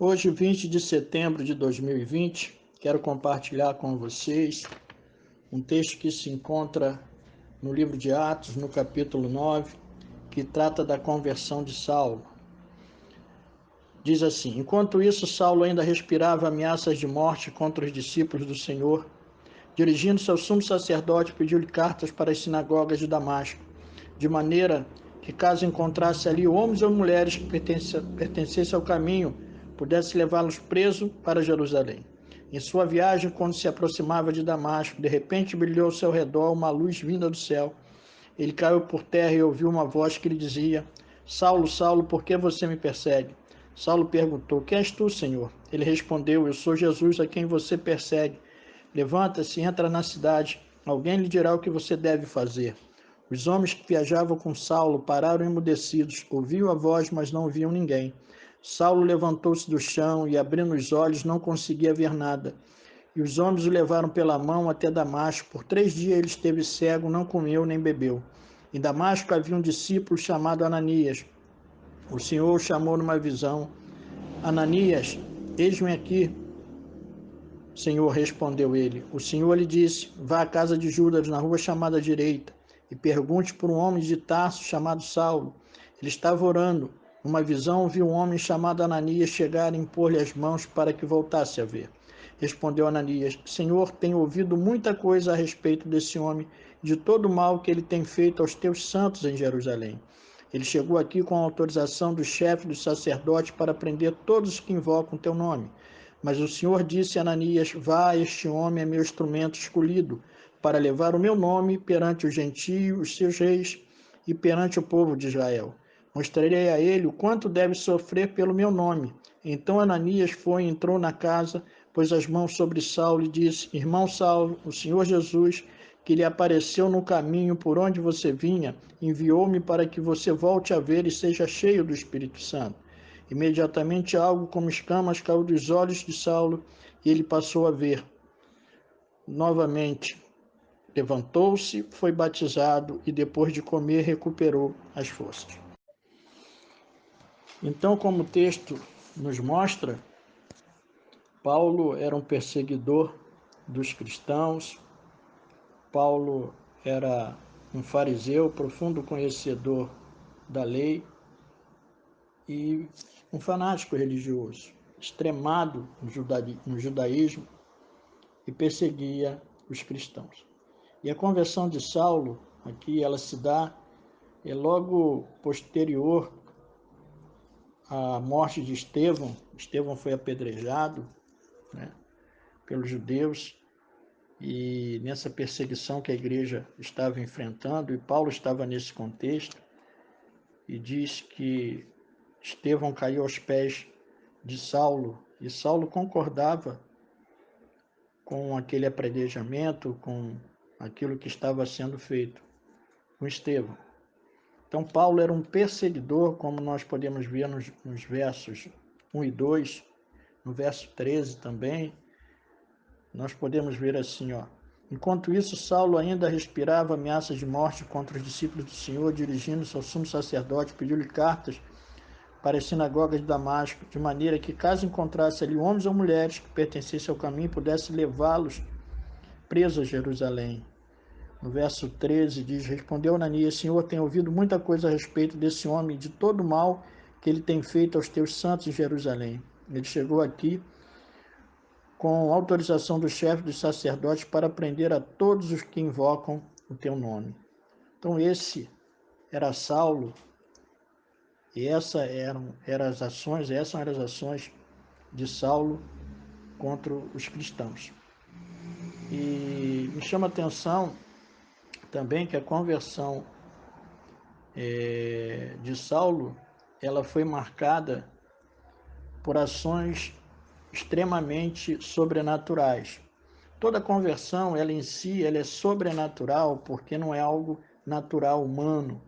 Hoje, 20 de setembro de 2020, quero compartilhar com vocês um texto que se encontra no livro de Atos, no capítulo 9, que trata da conversão de Saulo. Diz assim: enquanto isso, Saulo ainda respirava ameaças de morte contra os discípulos do Senhor. Dirigindo-se ao sumo sacerdote, pediu-lhe cartas para as sinagogas de Damasco, de maneira que, caso encontrasse ali homens ou mulheres que pertencessem ao caminho, pudesse levá-los preso para Jerusalém. Em sua viagem, quando se aproximava de Damasco, de repente brilhou ao seu redor uma luz vinda do céu. Ele caiu por terra e ouviu uma voz que lhe dizia: Saulo, Saulo, por que você me persegue? Saulo perguntou: quem és tu, Senhor? Ele respondeu: eu sou Jesus, a quem você persegue. Levanta-se e entra na cidade. Alguém lhe dirá o que você deve fazer. Os homens que viajavam com Saulo pararam emudecidos. Ouviam a voz, mas não viam ninguém. Saulo levantou-se do chão e, abrindo os olhos, não conseguia ver nada. E os homens o levaram pela mão até Damasco. Por 3 dias ele esteve cego, não comeu nem bebeu. Em Damasco havia um discípulo chamado Ananias. O Senhor o chamou numa visão. Ananias, eis-me aqui. Senhor, respondeu ele. O Senhor lhe disse: vá à casa de Judas, na rua chamada direita, e pergunte por um homem de Tarso chamado Saulo. Ele estava orando. Numa visão, viu um homem chamado Ananias chegar e impor-lhe as mãos para que voltasse a ver. Respondeu Ananias: Senhor, tenho ouvido muita coisa a respeito desse homem, de todo o mal que ele tem feito aos teus santos em Jerusalém. Ele chegou aqui com a autorização do chefe dos sacerdotes para prender todos os que invocam teu nome. Mas o Senhor disse a Ananias: vá, este homem é meu instrumento escolhido para levar o meu nome perante os gentios, os seus reis, e perante o povo de Israel. Mostrarei a ele o quanto deve sofrer pelo meu nome. Então Ananias foi e entrou na casa, pôs as mãos sobre Saulo e disse: irmão Saulo, o Senhor Jesus, que lhe apareceu no caminho por onde você vinha, enviou-me para que você volte a ver e seja cheio do Espírito Santo. Imediatamente algo como escamas caiu dos olhos de Saulo e ele passou a ver. Novamente levantou-se, foi batizado e depois de comer recuperou as forças. Então, como o texto nos mostra, Paulo era um perseguidor dos cristãos. Paulo era um fariseu, profundo conhecedor da lei e um fanático religioso, extremado no judaísmo, e perseguia os cristãos. E a conversão de Saulo, aqui ela se dá logo posterior à morte de Estevão. Estevão foi apedrejado, né, pelos judeus, e nessa perseguição que a igreja estava enfrentando, e Paulo estava nesse contexto, e diz que Estevão caiu aos pés de Saulo, e Saulo concordava com aquele apedrejamento, com aquilo que estava sendo feito com Estevão. Então, Paulo era um perseguidor, como nós podemos ver nos versos 1 e 2, no verso 13 também, nós podemos ver assim, ó. Enquanto isso, Saulo ainda respirava ameaças de morte contra os discípulos do Senhor, dirigindo-se ao sumo sacerdote, pediu-lhe cartas para as sinagogas de Damasco, de maneira que, caso encontrasse ali homens ou mulheres que pertencessem ao caminho, pudesse levá-los presos a Jerusalém. No verso 13 diz: respondeu Ananias: Senhor, tenho ouvido muita coisa a respeito desse homem, de todo o mal que ele tem feito aos teus santos em Jerusalém. Ele chegou aqui com autorização do chefe dos sacerdotes para prender a todos os que invocam o teu nome. Então esse era Saulo, e essas eram as ações de Saulo contra os cristãos. E me chama a atenção também que a conversão de Saulo, ela foi marcada por ações extremamente sobrenaturais. Toda conversão, ela em si, ela é sobrenatural, porque não é algo natural, humano,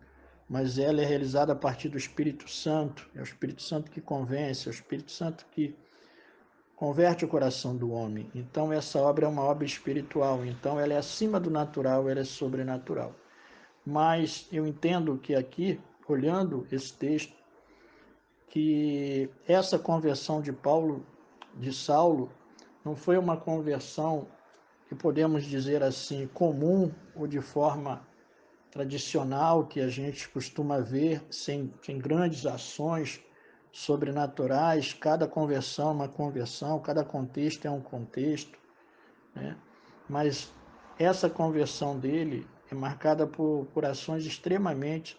mas ela é realizada a partir do Espírito Santo. É o Espírito Santo que convence, é o Espírito Santo que converte o coração do homem. Então, essa obra é uma obra espiritual. Então, ela é acima do natural, ela é sobrenatural. Mas eu entendo que aqui, olhando esse texto, que essa conversão de Paulo, de Saulo, não foi uma conversão que podemos dizer assim comum ou de forma tradicional que a gente costuma ver, sem grandes ações sobrenaturais. Cada conversão é uma conversão, cada contexto é um contexto, né? Mas essa conversão dele é marcada por ações extremamente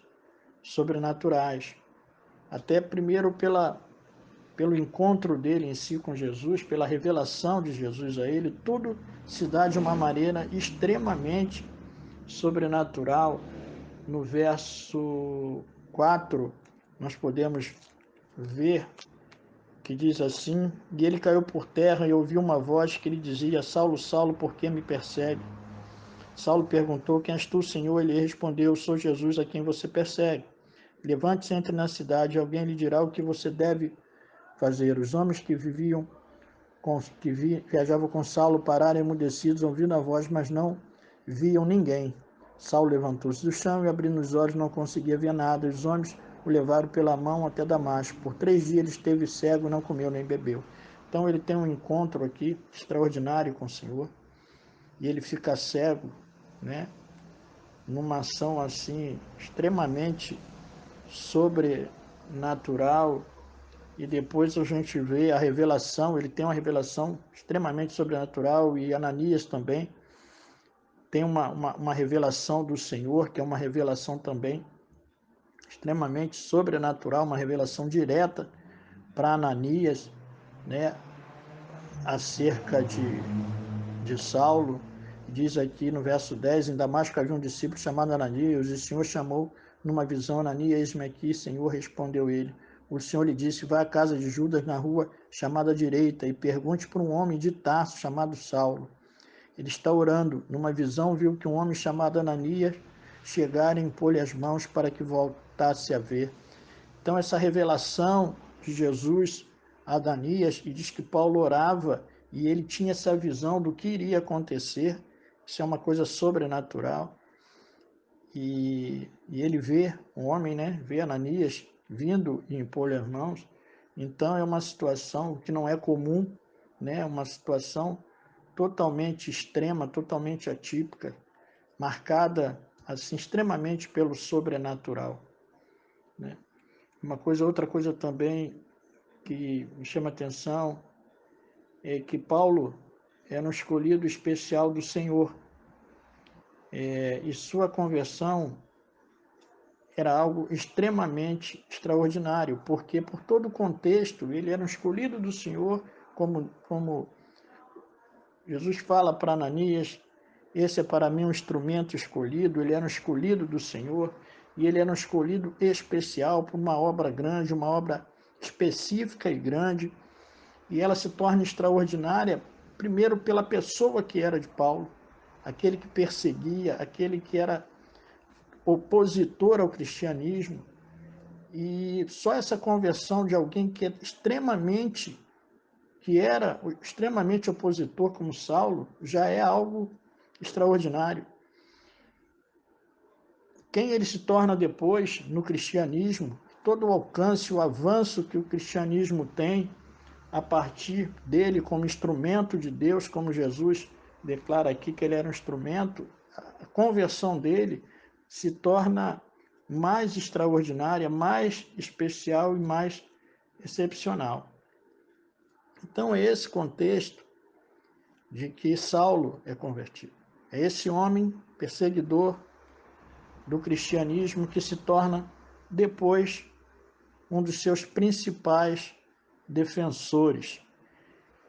sobrenaturais. Até primeiro pelo encontro dele em si com Jesus, pela revelação de Jesus a ele, tudo se dá de uma maneira extremamente sobrenatural. No verso 4, nós podemos ver que diz assim: e ele caiu por terra e ouviu uma voz que lhe dizia: Saulo, Saulo, por que me persegue? Saulo perguntou: quem és tu, Senhor? Ele respondeu: sou Jesus a quem você persegue. Levante-se, entre na cidade, e alguém lhe dirá o que você deve fazer. Os homens que viajavam com Saulo pararam emudecidos, ouvindo a voz, mas não viam ninguém. Saulo levantou-se do chão e, abrindo os olhos, não conseguia ver nada. Os homens o levaram pela mão até Damasco. Por 3 dias ele esteve cego, não comeu nem bebeu. Então ele tem um encontro aqui extraordinário com o Senhor, e ele fica cego, né? Numa ação assim extremamente sobrenatural. E depois a gente vê a revelação, ele tem uma revelação extremamente sobrenatural, e Ananias também tem uma revelação do Senhor, que é uma revelação também extremamente sobrenatural, uma revelação direta para Ananias, né, acerca de Saulo. Diz aqui no verso 10, em Damasco havia um discípulo chamado Ananias, e o Senhor chamou numa visão Ananias: eis-me aqui, Senhor, respondeu ele. O Senhor lhe disse: vai à casa de Judas, na rua chamada direita, e pergunte por um homem de Tarso chamado Saulo. Ele está orando. Numa visão viu que um homem chamado Ananias chegara e impôs-lhe as mãos para que voltasse a ver. Então essa revelação de Jesus a Ananias, e diz que Paulo orava e ele tinha essa visão do que iria acontecer. Isso é uma coisa sobrenatural. E ele vê um homem, né? Vê Ananias vindo e impor-lhe as mãos. Então é uma situação que não é comum, né? Uma situação totalmente extrema, totalmente atípica, marcada assim extremamente pelo sobrenatural, né? Outra coisa também que me chama a atenção é que Paulo era um escolhido especial do Senhor, e sua conversão era algo extremamente extraordinário, porque por todo o contexto ele era um escolhido do Senhor, como Jesus fala para Ananias: esse é para mim um instrumento escolhido. Ele era um escolhido do Senhor, e ele era um escolhido especial para uma obra grande, uma obra específica e grande, e ela se torna extraordinária, primeiro pela pessoa que era de Paulo, aquele que perseguia, aquele que era opositor ao cristianismo. E só essa conversão de alguém que era extremamente opositor, como Saulo, já é algo extraordinário. Quem ele se torna depois no cristianismo, todo o alcance, o avanço que o cristianismo tem a partir dele como instrumento de Deus, como Jesus declara aqui que ele era um instrumento, a conversão dele se torna mais extraordinária, mais especial e mais excepcional. Então é esse contexto de que Saulo é convertido. É esse homem perseguidor do cristianismo que se torna depois um dos seus principais defensores.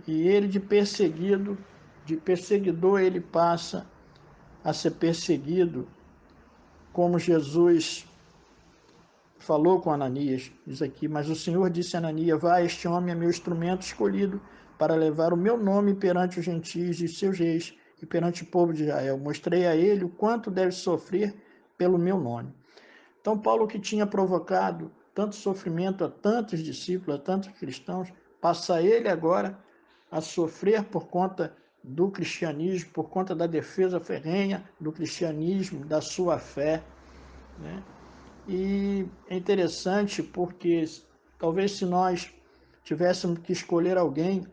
E ele de perseguidor, ele passa a ser perseguido, como Jesus falou com Ananias. Diz aqui: mas o Senhor disse a Ananias: vai, este homem é meu instrumento escolhido para levar o meu nome perante os gentios e seus reis e perante o povo de Israel. Mostrei a ele o quanto deve sofrer pelo meu nome. Então Paulo, que tinha provocado tanto sofrimento a tantos discípulos, a tantos cristãos, passa ele agora a sofrer por conta do cristianismo, por conta da defesa ferrenha do cristianismo, da sua fé, né? E é interessante porque Talvez se nós tivéssemos que escolher alguém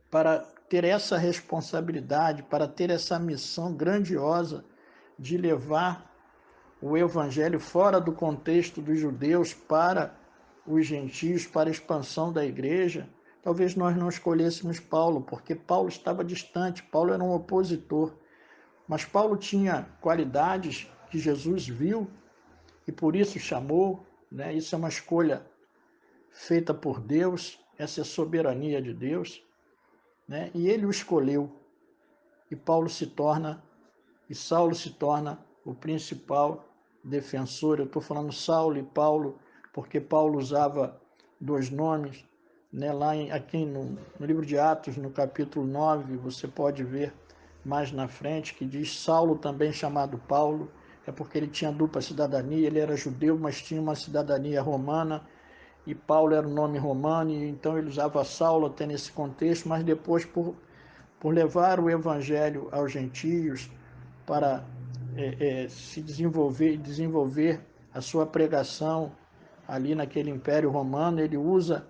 para ter essa responsabilidade, para ter essa missão grandiosa de levar o evangelho fora do contexto dos judeus para os gentios, para a expansão da igreja, talvez nós não escolhêssemos Paulo, porque Paulo estava distante, Paulo era um opositor. Mas Paulo tinha qualidades que Jesus viu e por isso chamou, né? Isso é uma escolha feita por Deus, essa é a soberania de Deus, né? E ele o escolheu. E Saulo se torna o principal defensor. Eu estou falando Saulo e Paulo, porque Paulo usava dois nomes, né? Aqui no livro de Atos, no capítulo 9, você pode ver mais na frente, que diz Saulo, também chamado Paulo, é porque ele tinha dupla cidadania, ele era judeu, mas tinha uma cidadania romana, e Paulo era um nome romano, e então ele usava Saulo até nesse contexto, mas depois, por levar o evangelho aos gentios, para se desenvolver a sua pregação ali naquele Império Romano, ele usa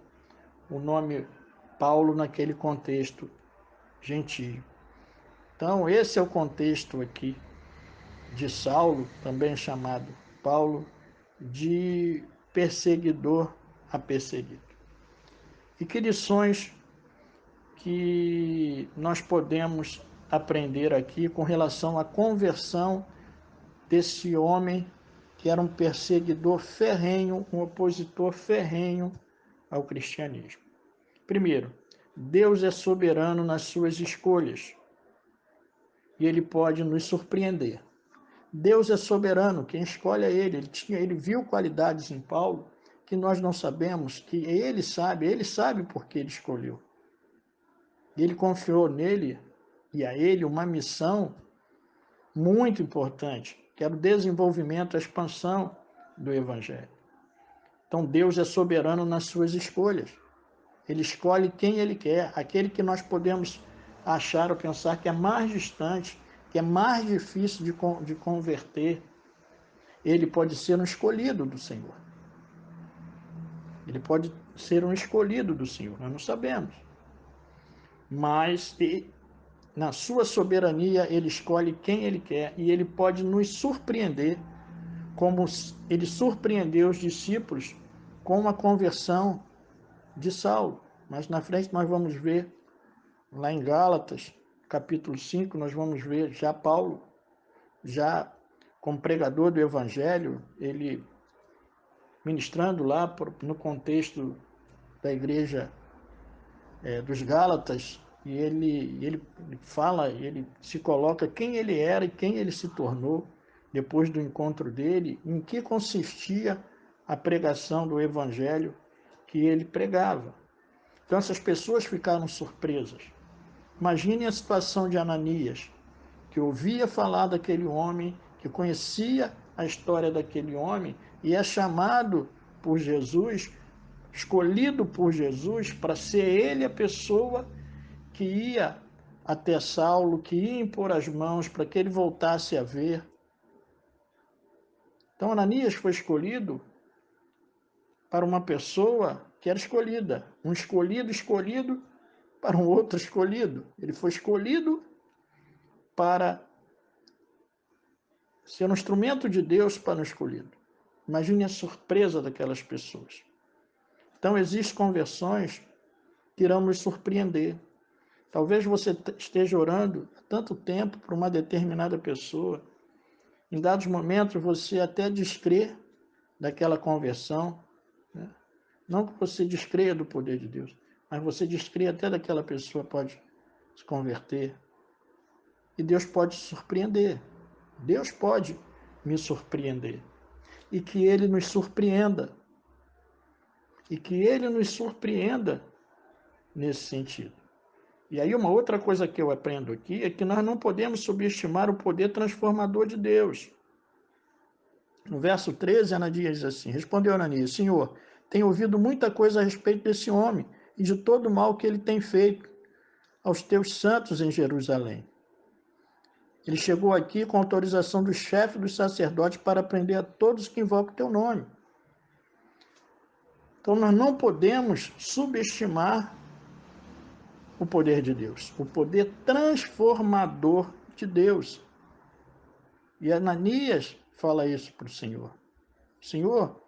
o nome Paulo naquele contexto gentio. Então, esse é o contexto aqui de Saulo, também chamado Paulo, de perseguidor a perseguido. E que lições que nós podemos aprender aqui com relação à conversão desse homem que era um perseguidor ferrenho, um opositor ferrenho ao cristianismo? Primeiro, Deus é soberano nas suas escolhas e ele pode nos surpreender. Deus é soberano, quem escolhe é ele. Ele viu qualidades em Paulo que nós não sabemos, que ele sabe porque ele escolheu. Ele confiou nele e a ele uma missão muito importante, que era o desenvolvimento, a expansão do evangelho. Então Deus é soberano nas suas escolhas. Ele escolhe quem ele quer, aquele que nós podemos achar ou pensar que é mais distante, que é mais difícil de converter. Ele pode ser um escolhido do Senhor. Ele pode ser um escolhido do Senhor, nós não sabemos. Mas na sua soberania ele escolhe quem ele quer e ele pode nos surpreender, como ele surpreendeu os discípulos com a conversão de Saulo. Mas na frente nós vamos ver, lá em Gálatas, capítulo 5, nós vamos ver já Paulo, já como pregador do evangelho, ele ministrando lá no contexto da igreja dos Gálatas, e ele fala, ele se coloca quem ele era e quem ele se tornou depois do encontro dele, em que consistia a pregação do evangelho que ele pregava. Então essas pessoas ficaram surpresas. Imagine a situação de Ananias, que ouvia falar daquele homem, que conhecia a história daquele homem e é chamado por Jesus, escolhido por Jesus para ser ele a pessoa que ia até Saulo, que ia impor as mãos para que ele voltasse a ver. Então Ananias foi escolhido para uma pessoa que era escolhida, um escolhido para um outro escolhido. Ele foi escolhido para ser um instrumento de Deus para o escolhido. Imagine a surpresa daquelas pessoas. Então, existem conversões que irão nos surpreender. Talvez você esteja orando há tanto tempo por uma determinada pessoa. Em dados momentos, você até descrê daquela conversão, né? Não que você descreia do poder de Deus, mas você descrê até daquela pessoa pode se converter. E Deus pode te surpreender. Deus pode me surpreender. E que Ele nos surpreenda. E que Ele nos surpreenda nesse sentido. E aí uma outra coisa que eu aprendo aqui é que nós não podemos subestimar o poder transformador de Deus. No verso 13, Ananias diz assim, respondeu Ananias, Senhor, tenho ouvido muita coisa a respeito desse homem e de todo o mal que ele tem feito aos teus santos em Jerusalém. Ele chegou aqui com autorização do chefe dos sacerdotes para prender a todos que invocam o teu nome. Então, nós não podemos subestimar o poder de Deus, o poder transformador de Deus. E Ananias fala isso para o Senhor. Senhor,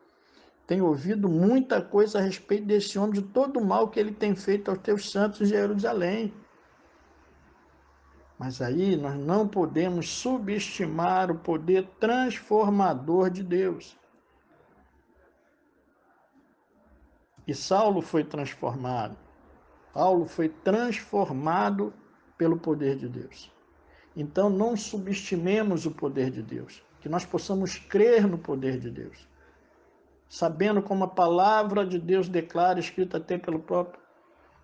tenho ouvido muita coisa a respeito desse homem, de todo o mal que ele tem feito aos teus santos em Jerusalém. Mas aí nós não podemos subestimar o poder transformador de Deus. E Saulo foi transformado. Paulo foi transformado pelo poder de Deus. Então não subestimemos o poder de Deus, que nós possamos crer no poder de Deus, sabendo como a palavra de Deus declara, escrita até pelo próprio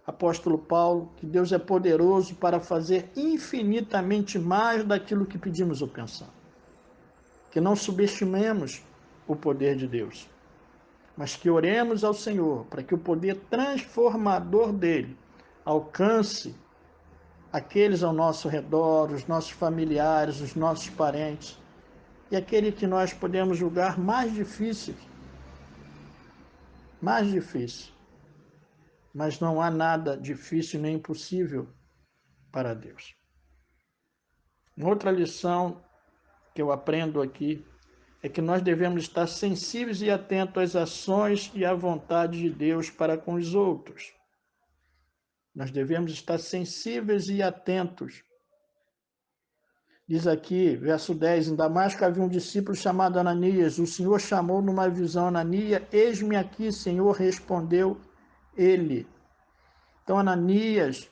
apóstolo Paulo, que Deus é poderoso para fazer infinitamente mais daquilo que pedimos ou pensamos. Que não subestimemos o poder de Deus, mas que oremos ao Senhor para que o poder transformador dele alcance aqueles ao nosso redor, os nossos familiares, os nossos parentes, e aquele que nós podemos julgar mais difícil. Mas não há nada difícil nem impossível para Deus. Uma outra lição que eu aprendo aqui é que nós devemos estar sensíveis e atentos às ações e à vontade de Deus para com os outros. Nós devemos estar sensíveis e atentos. Diz aqui, verso 10, em Damasco havia um discípulo chamado Ananias. O Senhor chamou numa visão Ananias, eis-me aqui, Senhor, respondeu ele. Então Ananias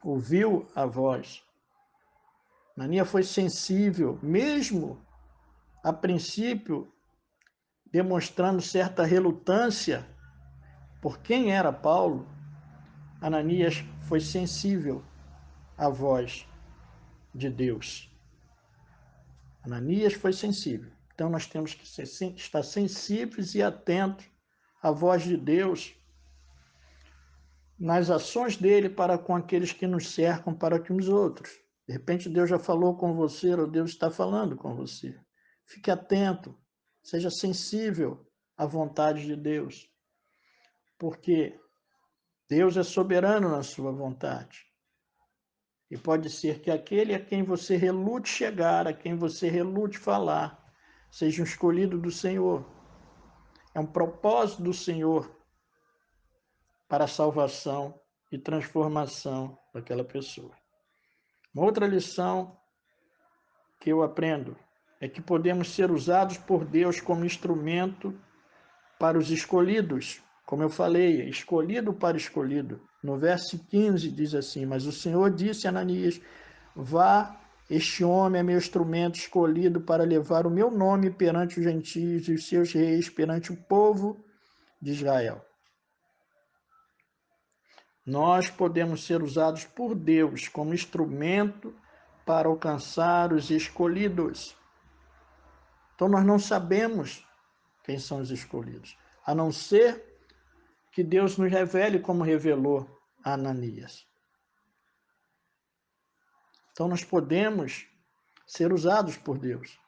ouviu a voz. Ananias foi sensível, mesmo a princípio demonstrando certa relutância por quem era Paulo. Ananias foi sensível à voz de Deus. Ananias foi sensível. Então nós temos que estar sensíveis e atentos à voz de Deus nas ações dele para com aqueles que nos cercam, para com os outros. De repente Deus já falou com você, ou Deus está falando com você. Fique atento, seja sensível à vontade de Deus, porque Deus é soberano na sua vontade. E pode ser que aquele a quem você relute chegar, a quem você relute falar, seja um escolhido do Senhor. É um propósito do Senhor para a salvação e transformação daquela pessoa. Uma outra lição que eu aprendo é que podemos ser usados por Deus como instrumento para os escolhidos. Como eu falei, escolhido para escolhido. No verso 15 diz assim, mas o Senhor disse a Ananias, vá, este homem é meu instrumento escolhido para levar o meu nome perante os gentios e os seus reis, perante o povo de Israel. Nós podemos ser usados por Deus como instrumento para alcançar os escolhidos. Então nós não sabemos quem são os escolhidos, a não ser que Deus nos revele como revelou a Ananias. Então nós podemos ser usados por Deus,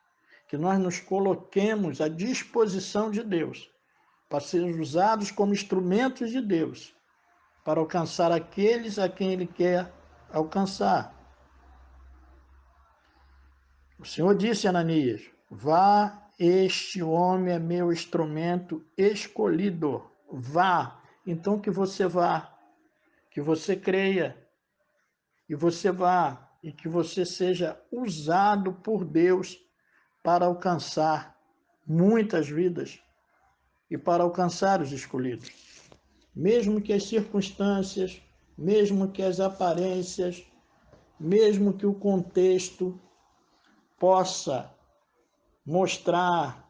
que nós nos coloquemos à disposição de Deus, para ser usados como instrumentos de Deus, para alcançar aqueles a quem Ele quer alcançar. O Senhor disse a Ananias, vá, este homem é meu instrumento escolhido. Vá. Então que você vá, que você creia, e você vá, e que você seja usado por Deus para alcançar muitas vidas e para alcançar os escolhidos. Mesmo que as circunstâncias, mesmo que as aparências, mesmo que o contexto possa mostrar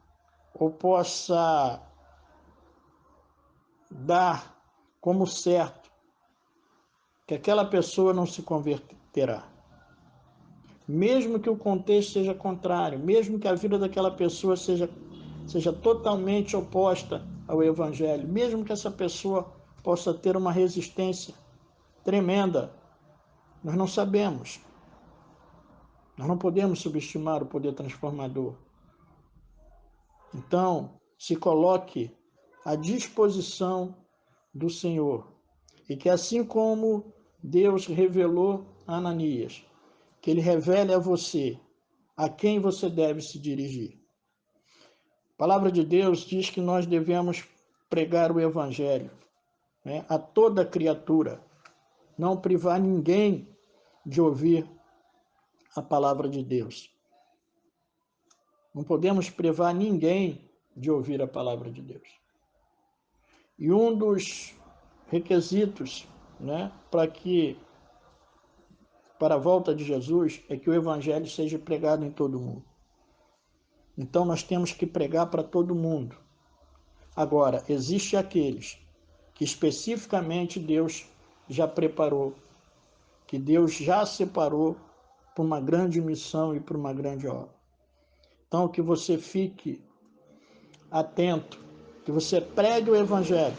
ou possa dar como certo que aquela pessoa não se converterá. Mesmo que o contexto seja contrário, mesmo que a vida daquela pessoa seja totalmente oposta ao Evangelho, mesmo que essa pessoa possa ter uma resistência tremenda, nós não sabemos. Nós não podemos subestimar o poder transformador. Então, se coloque à disposição do Senhor. E que assim como Deus revelou a Ananias, que ele revele a você a quem você deve se dirigir. A palavra de Deus diz que nós devemos pregar o Evangelho, né, a toda criatura, não privar ninguém de ouvir a palavra de Deus. Não podemos privar ninguém de ouvir a palavra de Deus. E um dos requisitos, né, para a volta de Jesus é que o Evangelho seja pregado em todo mundo. Então nós temos que pregar para todo mundo. Agora, existem aqueles que especificamente Deus já preparou, que Deus já separou para uma grande missão e para uma grande obra. Então, que você fique atento, que você pregue o Evangelho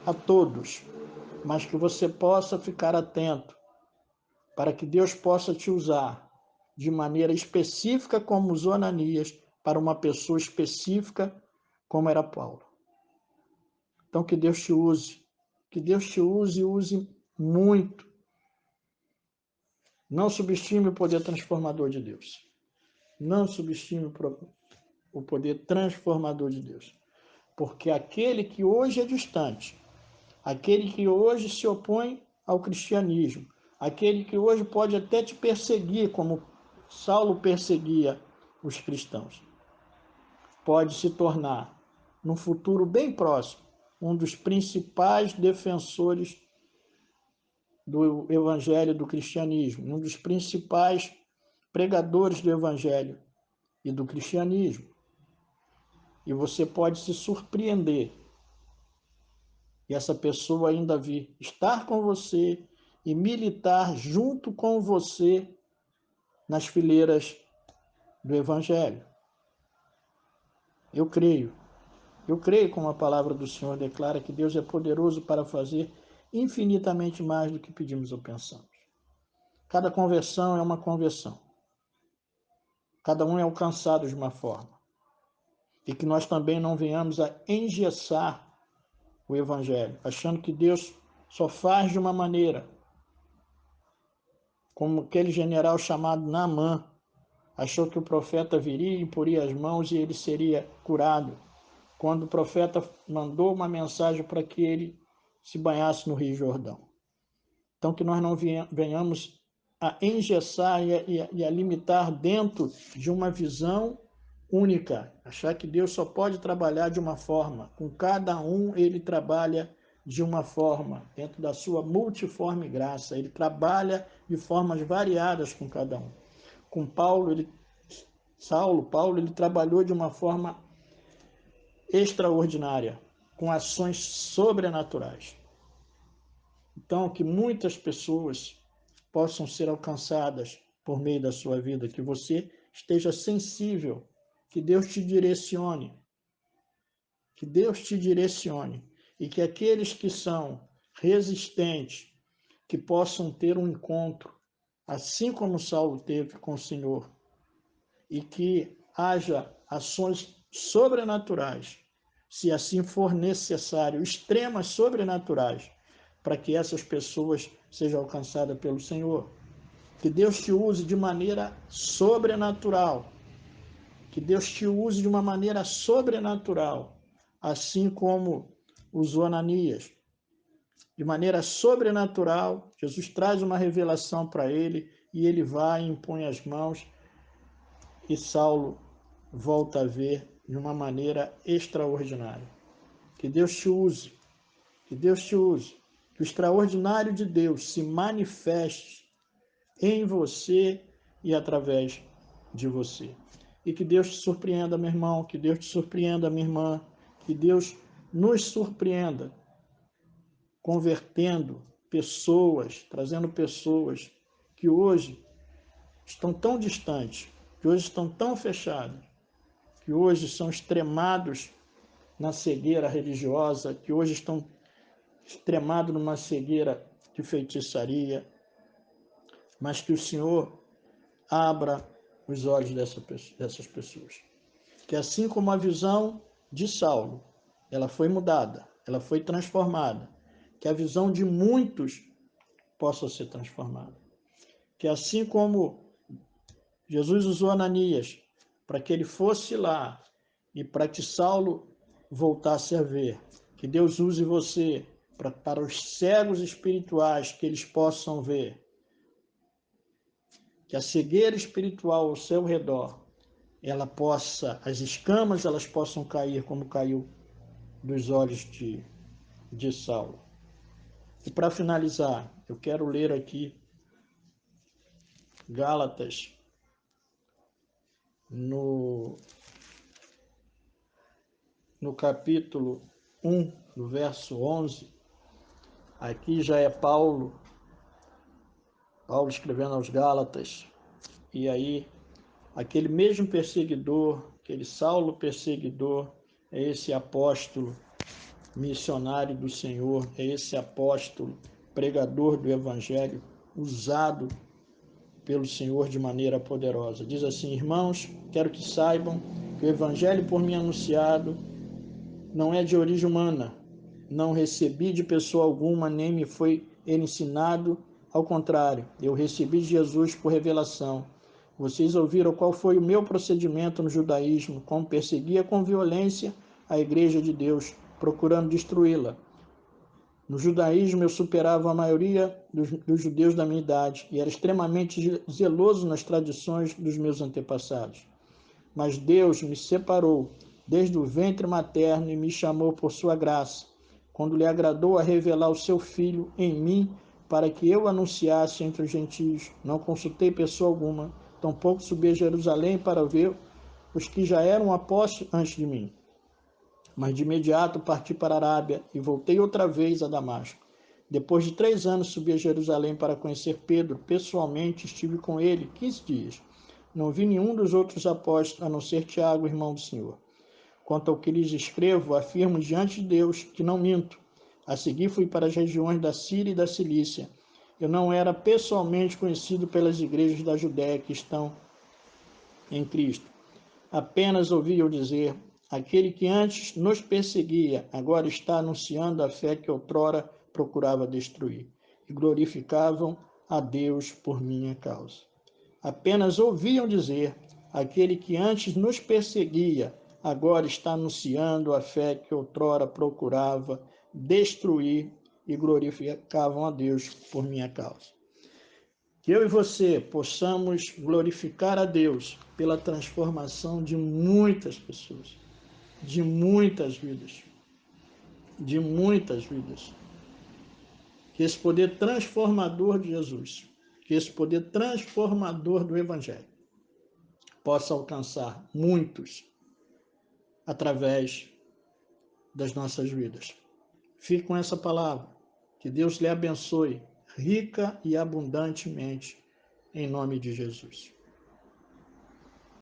a todos, mas que você possa ficar atento para que Deus possa te usar de maneira específica, como usou Ananias, para uma pessoa específica, como era Paulo. Então, que Deus te use e use muito. Não subestime o poder transformador de Deus. Não subestime o poder transformador de Deus. Porque aquele que hoje é distante, aquele que hoje se opõe ao cristianismo, aquele que hoje pode até te perseguir, como Saulo perseguia os cristãos, pode se tornar, num futuro bem próximo, um dos principais defensores do evangelho, do cristianismo, um dos principais pregadores do evangelho e do cristianismo. E você pode se surpreender e essa pessoa ainda vir estar com você e militar junto com você nas fileiras do evangelho. Eu creio como a palavra do Senhor declara que Deus é poderoso para fazer infinitamente mais do que pedimos ou pensamos. Cada conversão é uma conversão. Cada um é alcançado de uma forma. E que nós também não venhamos a engessar o evangelho, achando que Deus só faz de uma maneira. Como aquele general chamado Naamã, achou que o profeta viria e imporia as mãos e ele seria curado, quando o profeta mandou uma mensagem para que ele se banhasse no Rio Jordão. Então, que nós não venhamos a engessar e a limitar dentro de uma visão única, achar que Deus só pode trabalhar de uma forma. Com cada um, ele trabalha de uma forma, dentro da sua multiforme graça. Ele trabalha de formas variadas com cada um. Com Paulo, ele trabalhou de uma forma extraordinária, com ações sobrenaturais. Então, que muitas pessoas possam ser alcançadas por meio da sua vida, que você esteja sensível, que Deus te direcione, e que aqueles que são resistentes, que possam ter um encontro, assim como Saulo teve com o Senhor, e que haja ações sobrenaturais, se assim for necessário, extremas sobrenaturais, para que essas pessoas sejam alcançadas pelo Senhor. Que Deus te use de maneira sobrenatural. Que Deus te use de uma maneira sobrenatural, assim como usou Ananias. De maneira sobrenatural, Jesus traz uma revelação para ele e ele vai e impõe as mãos e Saulo volta a ver de uma maneira extraordinária. Que Deus te use, que Deus te use, que o extraordinário de Deus se manifeste em você e através de você. E que Deus te surpreenda, meu irmão, que Deus te surpreenda, minha irmã, que Deus nos surpreenda, convertendo pessoas, trazendo pessoas que hoje estão tão distantes, que hoje estão tão fechados, que hoje são extremados na cegueira religiosa, que hoje estão extremados numa cegueira de feitiçaria, mas que o Senhor abra os olhos dessas pessoas. Que assim como a visão de Saulo ela foi mudada, ela foi transformada, que a visão de muitos possa ser transformada. Que assim como Jesus usou Ananias para que ele fosse lá e para que Saulo voltasse a ver, que Deus use você para os cegos espirituais que eles possam ver, que a cegueira espiritual ao seu redor, as escamas elas possam cair como caiu dos olhos de Saulo. E para finalizar, eu quero ler aqui Gálatas, no capítulo 1, no verso 11. Aqui já é Paulo escrevendo aos Gálatas. E aí, aquele mesmo perseguidor, aquele Saulo perseguidor, é esse apóstolo missionário do Senhor, é esse apóstolo pregador do Evangelho, usado pelo Senhor de maneira poderosa. Diz assim: irmãos, quero que saibam que o Evangelho por mim anunciado não é de origem humana, não recebi de pessoa alguma, nem me foi ensinado, ao contrário, eu recebi de Jesus por revelação. Vocês ouviram qual foi o meu procedimento no judaísmo, como perseguia com violência a igreja de Deus, procurando destruí-la. No judaísmo, eu superava a maioria dos judeus da minha idade e era extremamente zeloso nas tradições dos meus antepassados. Mas Deus me separou desde o ventre materno e me chamou por sua graça, quando lhe agradou a revelar o seu Filho em mim, para que eu anunciasse entre os gentios. Não consultei pessoa alguma, tampouco subi a Jerusalém para ver os que já eram apóstolos antes de mim. Mas de imediato parti para a Arábia e voltei outra vez a Damasco. Depois de 3 anos subi a Jerusalém para conhecer Pedro. Pessoalmente estive com ele 15 dias. Não vi nenhum dos outros apóstolos, a não ser Tiago, irmão do Senhor. Quanto ao que lhes escrevo, afirmo diante de Deus que não minto. A seguir fui para as regiões da Síria e da Cilícia. Eu não era pessoalmente conhecido pelas igrejas da Judéia que estão em Cristo. Apenas ouvi-o dizer: aquele que antes nos perseguia, agora está anunciando a fé que outrora procurava destruir. E glorificavam a Deus por minha causa. Apenas ouviam dizer: aquele que antes nos perseguia, agora está anunciando a fé que outrora procurava destruir, e glorificavam a Deus por minha causa. Que eu e você possamos glorificar a Deus pela transformação de muitas pessoas, de muitas vidas, de muitas vidas. Que esse poder transformador de Jesus, que esse poder transformador do Evangelho possa alcançar muitos através das nossas vidas. Fique com essa palavra. Que Deus lhe abençoe rica e abundantemente, em nome de Jesus.